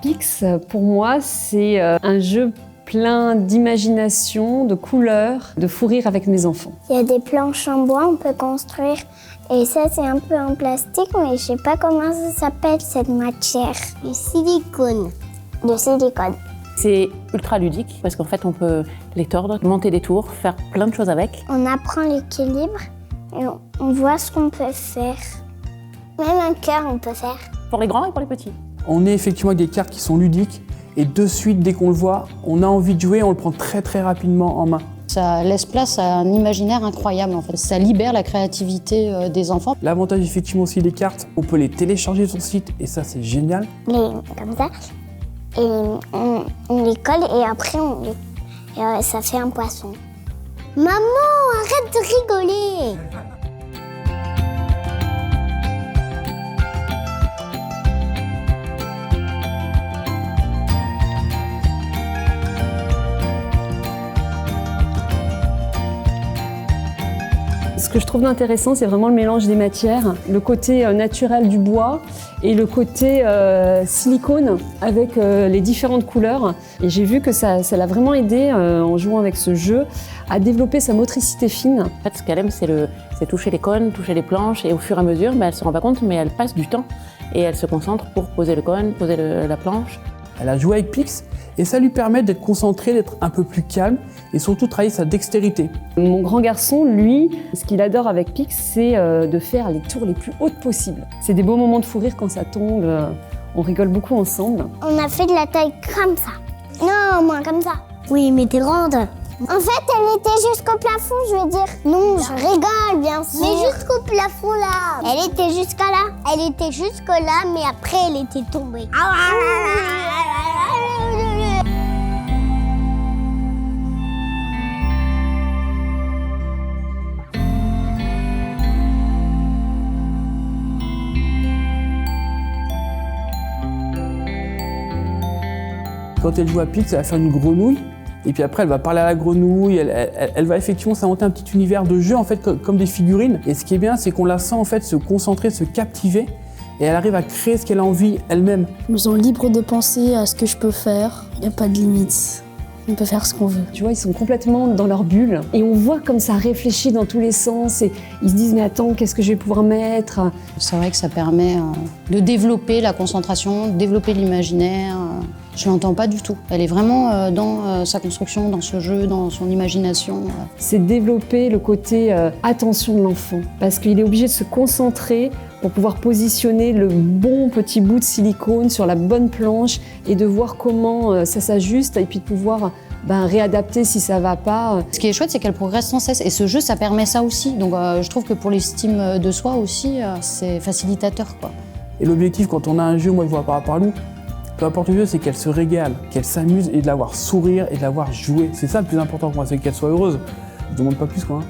Pix, pour moi, c'est un jeu plein d'imagination, de couleurs, de fou rire avec mes enfants. Il y a des planches en bois, on peut construire. Et ça, c'est un peu en plastique, mais je sais pas comment ça s'appelle, cette matière. Du silicone. Du silicone. C'est ultra ludique parce qu'en fait, on peut les tordre, monter des tours, faire plein de choses avec. On apprend l'équilibre et on voit ce qu'on peut faire. Même un cœur, on peut faire. Pour les grands et pour les petits. On est effectivement avec des cartes qui sont ludiques et de suite, dès qu'on le voit, on a envie de jouer, on le prend très très rapidement en main. Ça laisse place à un imaginaire incroyable en fait. Ça libère la créativité des enfants. L'avantage effectivement aussi des cartes, on peut les télécharger sur le site et ça c'est génial. Comme ça. Et on les colle et après ça fait un poisson. Maman, arrête de rigoler! Ce que je trouve intéressant, c'est vraiment le mélange des matières, le côté naturel du bois et le côté silicone avec les différentes couleurs. Et j'ai vu que ça l'a vraiment aidé en jouant avec ce jeu à développer sa motricité fine. En fait, ce qu'elle aime, c'est toucher les cônes, toucher les planches et au fur et à mesure, elle ne se rend pas compte, mais elle passe du temps et elle se concentre pour poser le cône, poser la planche. Elle a joué avec Pix et ça lui permet d'être concentrée, d'être un peu plus calme et surtout travailler sa dextérité. Mon grand garçon, lui, ce qu'il adore avec Pix, c'est de faire les tours les plus hautes possibles. C'est des beaux moments de fou rire quand ça tombe, on rigole beaucoup ensemble. On a fait de la taille comme ça. Non, moi comme ça. Oui, mais t'es grande. En fait, elle était jusqu'au plafond, je veux dire. Non, je rigole, bien sûr. Mais jusqu'au plafond, là. Elle était jusqu'à là. Elle était jusque là, mais après, elle était tombée. Quand elle joue à Pix, elle va faire une grenouille. Et puis après, elle va parler à la grenouille, elle va effectivement s'inventer un petit univers de jeu, en fait, comme des figurines. Et ce qui est bien, c'est qu'on la sent en fait se concentrer, se captiver, et elle arrive à créer ce qu'elle a envie elle-même. Je me sens libre de penser à ce que je peux faire. Il n'y a pas de limite. On peut faire ce qu'on veut. Tu vois, ils sont complètement dans leur bulle. Et on voit comme ça réfléchit dans tous les sens. Et ils se disent, mais attends, qu'est-ce que je vais pouvoir mettre ? C'est vrai que ça permet de développer la concentration, de développer l'imaginaire. Je l'entends pas du tout. Elle est vraiment dans sa construction, dans ce jeu, dans son imagination. C'est développer le côté attention de l'enfant. Parce qu'il est obligé de se concentrer pour pouvoir positionner le bon petit bout de silicone sur la bonne planche et de voir comment ça s'ajuste et puis de pouvoir réadapter si ça va pas. Ce qui est chouette, c'est qu'elle progresse sans cesse. Et ce jeu, ça permet ça aussi. Donc je trouve que pour l'estime de soi aussi, c'est facilitateur, quoi. Et l'objectif, quand on a un jeu, moi je vois par rapport à nous, peu importe le jeu, c'est qu'elle se régale, qu'elle s'amuse et de la voir sourire et de la voir jouer. C'est ça le plus important pour moi, c'est qu'elle soit heureuse. Je ne demande pas plus, quoi.